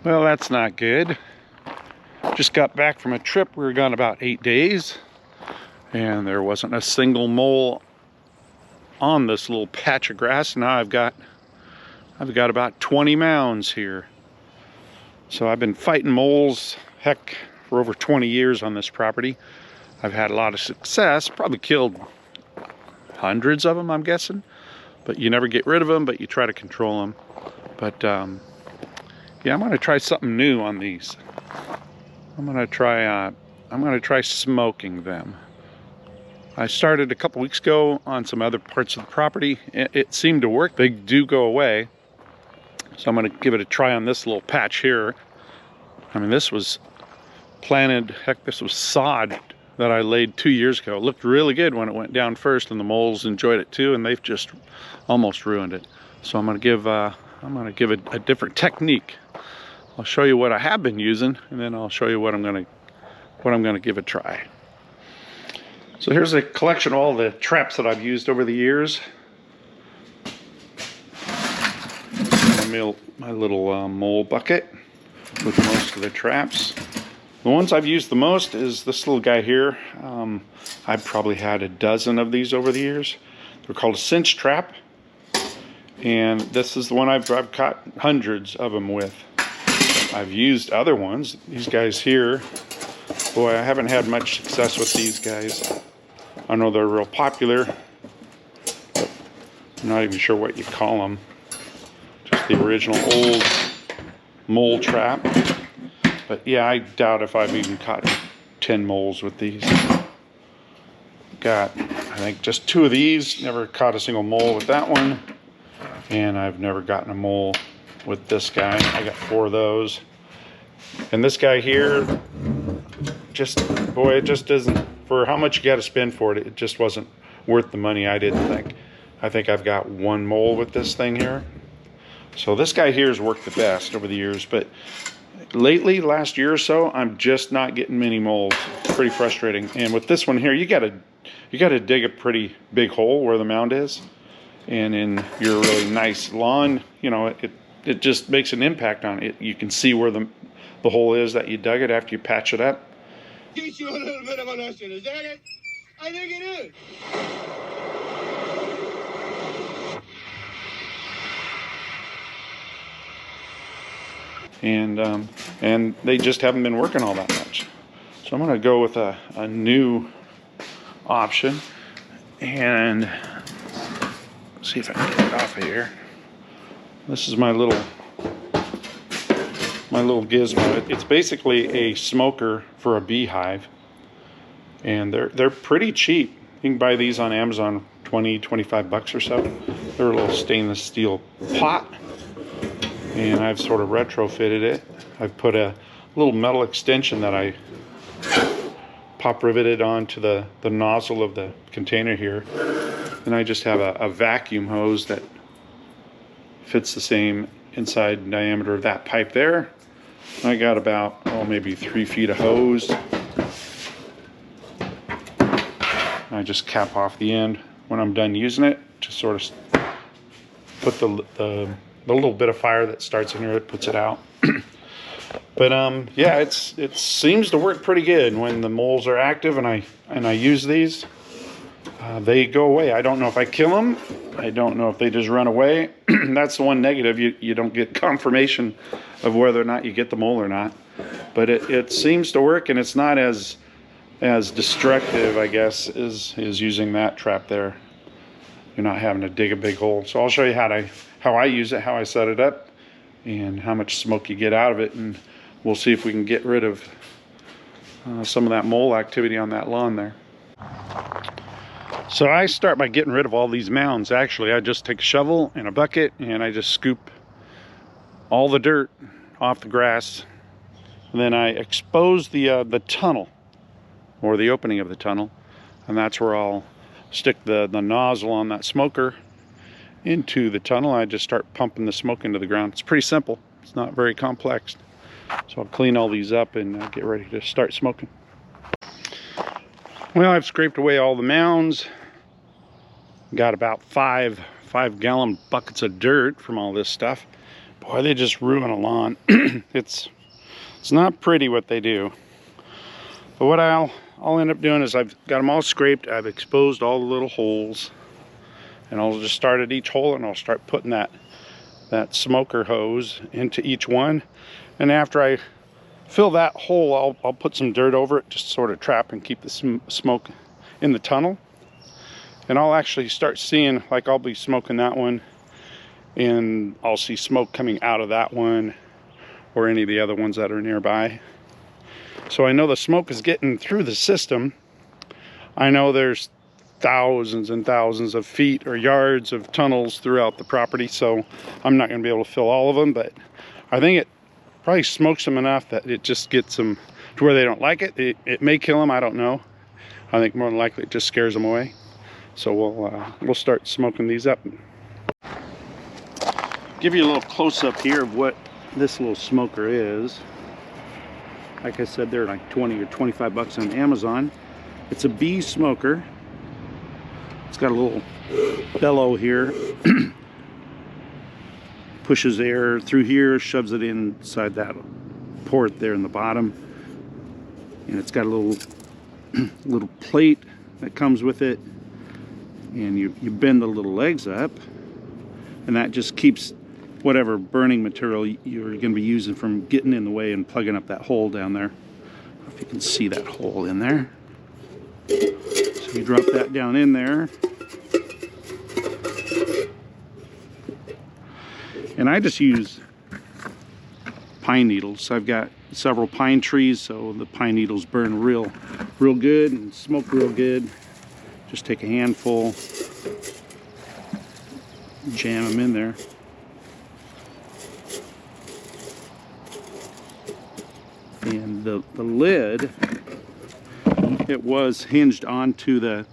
Well, that's not good. Just got back from a trip. We were gone about 8 days, and there wasn't a single mole on this little patch of grass. Now I've got about 20 mounds here. So I've been fighting moles, heck, for over 20 years on this property. I've had a lot of success, probably killed hundreds of them, I'm guessing. But you never get rid of them, but you try to control them. But yeah, I'm gonna try something new on these. I'm gonna try smoking them. I started a couple weeks ago on some other parts of the property. It seemed to work. They do go away. So I'm gonna give it a try on this little patch here. I mean, this was planted, heck, this was sod that I laid 2 years ago. It looked really good when it went down first, and the moles enjoyed it too, and they've just almost ruined it. So I'm gonna give it a different technique. I'll show you what I have been using, and then I'll show you what I'm gonna give a try. So here's a collection of all the traps that I've used over the years. My little mole bucket with most of the traps. The ones I've used the most is this little guy here. I've probably had a dozen of these over the years. They're called a cinch trap, and this is the one I've caught hundreds of them with. I've used other ones. These guys here, boy, I haven't had much success with these guys. I know they're real popular, but I'm not even sure what you call them. Just the original old mole trap. But yeah, I doubt if I've even caught 10 moles with these. Got, I think, just 2 of these. Never caught a single mole with that one. And I've never gotten a mole with this guy. I got 4 of those. And this guy here, just, boy, it just isn't, for how much you got to spend for it, it just wasn't worth the money, I didn't think. I think I've got 1 mole with this thing here. So this guy here has worked the best over the years, but lately, last year or so, I'm just not getting many moles. It's pretty frustrating. And with this one here, you gotta dig a pretty big hole where the mound is. And in your really nice lawn, you know, it just makes an impact on it. You can see where the hole is that you dug it after you patch it up. Teach you a little bit of a lesson, is that it? I think it is. And they just haven't been working all that much. So I'm gonna go with a new option and see if I can get it off of here. This is my little gizmo. It's basically a smoker for a beehive, and they're pretty cheap. You can buy these on Amazon, 20-25 bucks or so. They're a little stainless steel pot, and I've sort of retrofitted it. I've put a little metal extension that I pop riveted onto the nozzle of the container here, and I just have a vacuum hose that fits the same inside diameter of that pipe there. I got about, oh, maybe 3 feet of hose. I just cap off the end when I'm done using it. Just sort of put the little bit of fire that starts in here, it puts it out. But yeah, it seems to work pretty good when the moles are active and I use these. They go away. I don't know if I kill them. I don't know if they just run away. That's the one negative. You don't get confirmation of whether or not you get the mole or not. But it seems to work, and it's not as destructive, I guess, as using that trap there. You're not having to dig a big hole. So I'll show you how I use it, how I set it up, and how much smoke you get out of it, and we'll see if we can get rid of some of that mole activity on that lawn there. So I start by getting rid of all these mounds. Actually, I just take a shovel and a bucket, and I just scoop all the dirt off the grass, and then I expose the tunnel, or the opening of the tunnel, and that's where I'll stick the nozzle on that smoker into the tunnel. I just start pumping the smoke into the ground. It's pretty simple. It's not very complex. So I'll clean all these up and get ready to start smoking. Well, I've scraped away all the mounds. Got about five gallon buckets of dirt from all this stuff. Boy, they just ruin a lawn. It's not pretty what they do. But what I'll end up doing is I've got them all scraped. I've exposed all the little holes, and I'll just start at each hole, and I'll start putting that smoker hose into each one. And after I fill that hole, I'll put some dirt over it, just sort of trap and keep the smoke in the tunnel. And I'll actually start seeing, like, I'll be smoking that one, and I'll see smoke coming out of that one or any of the other ones that are nearby. So I know the smoke is getting through the system. I know there's thousands and thousands of feet or yards of tunnels throughout the property, so I'm not going to be able to fill all of them, but I think it probably smokes them enough that it just gets them to where they don't like it. It may kill them, I don't know. I think more than likely it just scares them away. So we'll start smoking these up. Give you a little close-up here of what this little smoker is. Like I said, they're like 20 or 25 bucks on Amazon. It's a B smoker. It's got a little bellow here. Pushes air through here, shoves it inside that port there in the bottom. And it's got a little plate that comes with it. And you bend the little legs up, and that just keeps whatever burning material you're going to be using from getting in the way and plugging up that hole down there. If you can see that hole in there. So you drop that down in there. And I just use pine needles. I've got several pine trees, so the pine needles burn real good and smoke real good. Just take a handful, jam them in there. And the lid, it was hinged onto the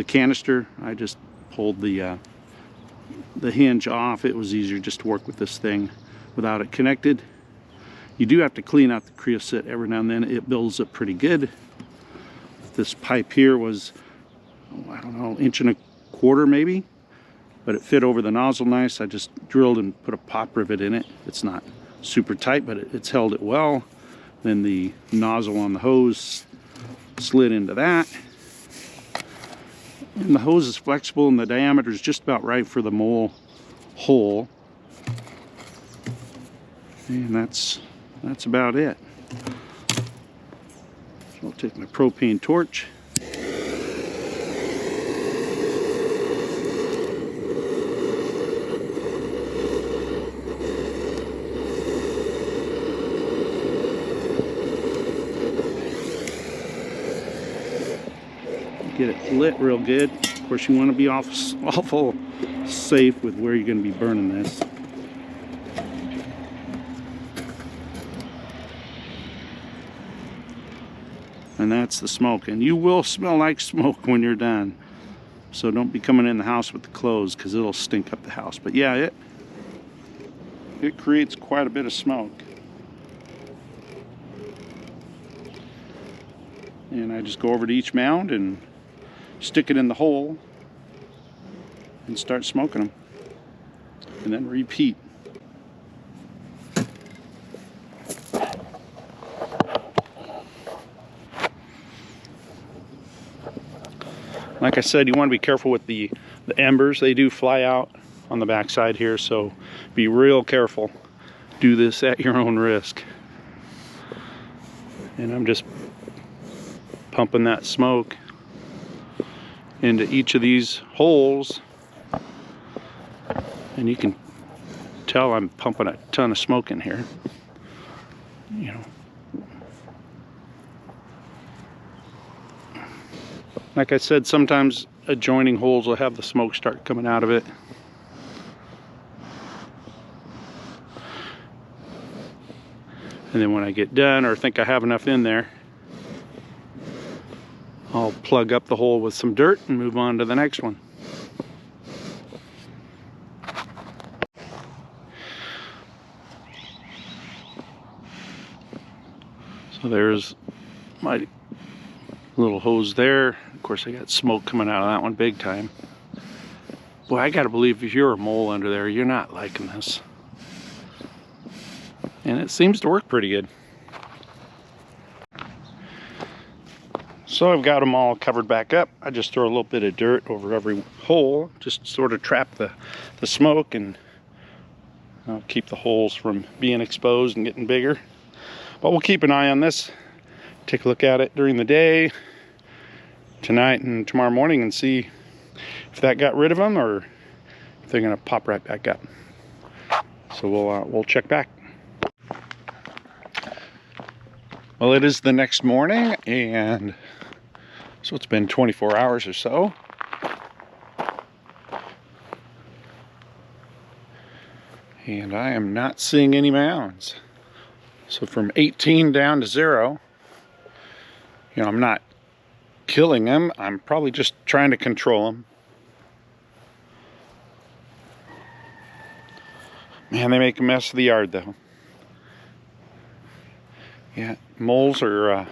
canister. I just pulled the hinge off. It was easier just to work with this thing without it connected. You do have to clean out the creosote every now and then. It builds up pretty good. This pipe here was, I don't know, 1.25 inches maybe, but it fit over the nozzle nice. I just drilled and put a pop rivet in it. It's not super tight, but it's held it well. Then the nozzle on the hose slid into that. And the hose is flexible, and the diameter is just about right for the mole hole. And that's about it. So I'll take my propane torch. Get it lit real good. Of course, you want to be awful safe with where you're going to be burning this. And that's the smoke. And you will smell like smoke when you're done. So don't be coming in the house with the clothes, because it'll stink up the house. But yeah, it creates quite a bit of smoke. And I just go over to each mound and stick it in the hole and start smoking them, and then repeat. Like I said, you want to be careful with the embers. They do fly out on the backside here, so be real careful. Do this at your own risk. And I'm just pumping that smoke into each of these holes, and you can tell I'm pumping a ton of smoke in here. You know, like I said, sometimes adjoining holes will have the smoke start coming out of it. And then when I get done, or think I have enough in there, I'll plug up the hole with some dirt and move on to the next one. So there's my little hose there. Of course, I got smoke coming out of that one big time. Boy, I gotta believe if you're a mole under there, you're not liking this. And it seems to work pretty good. So I've got them all covered back up. I just throw a little bit of dirt over every hole, just sort of trap the smoke and keep the holes from being exposed and getting bigger. But we'll keep an eye on this, take a look at it during the day, tonight and tomorrow morning, and see if that got rid of them or if they're gonna pop right back up. So we'll check back. Well, it is the next morning, and so it's been 24 hours or so. And I am not seeing any mounds. So from 18 down to 0, I'm not killing them. I'm probably just trying to control them. Man, they make a mess of the yard though. Yeah, moles are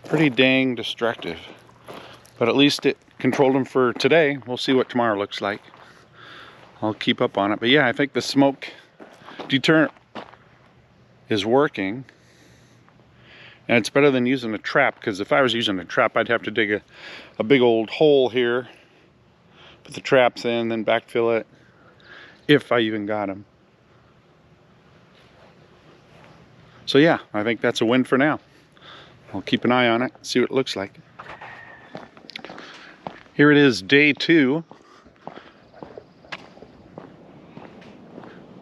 pretty dang destructive. But at least it controlled them for today. We'll see what tomorrow looks like. I'll keep up on it. But yeah, I think the smoke deterrent is working. And it's better than using a trap, because if I was using a trap, I'd have to dig a big old hole here, put the traps in, then backfill it, if I even got them. So yeah, I think that's a win for now. I'll keep an eye on it, see what it looks like. Here it is, day 2.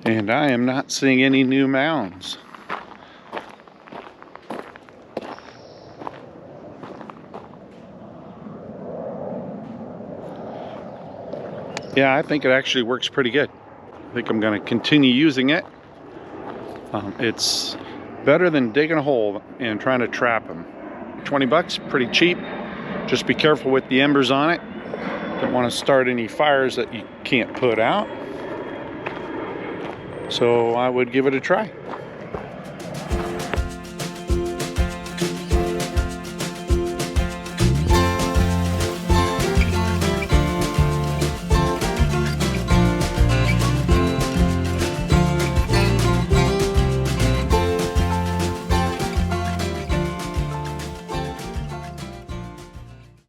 And I am not seeing any new mounds. Yeah, I think it actually works pretty good. I think I'm going to continue using it. It's better than digging a hole and trying to trap them. 20 bucks, pretty cheap. Just be careful with the embers on it. Don't want to start any fires that you can't put out. So I would give it a try.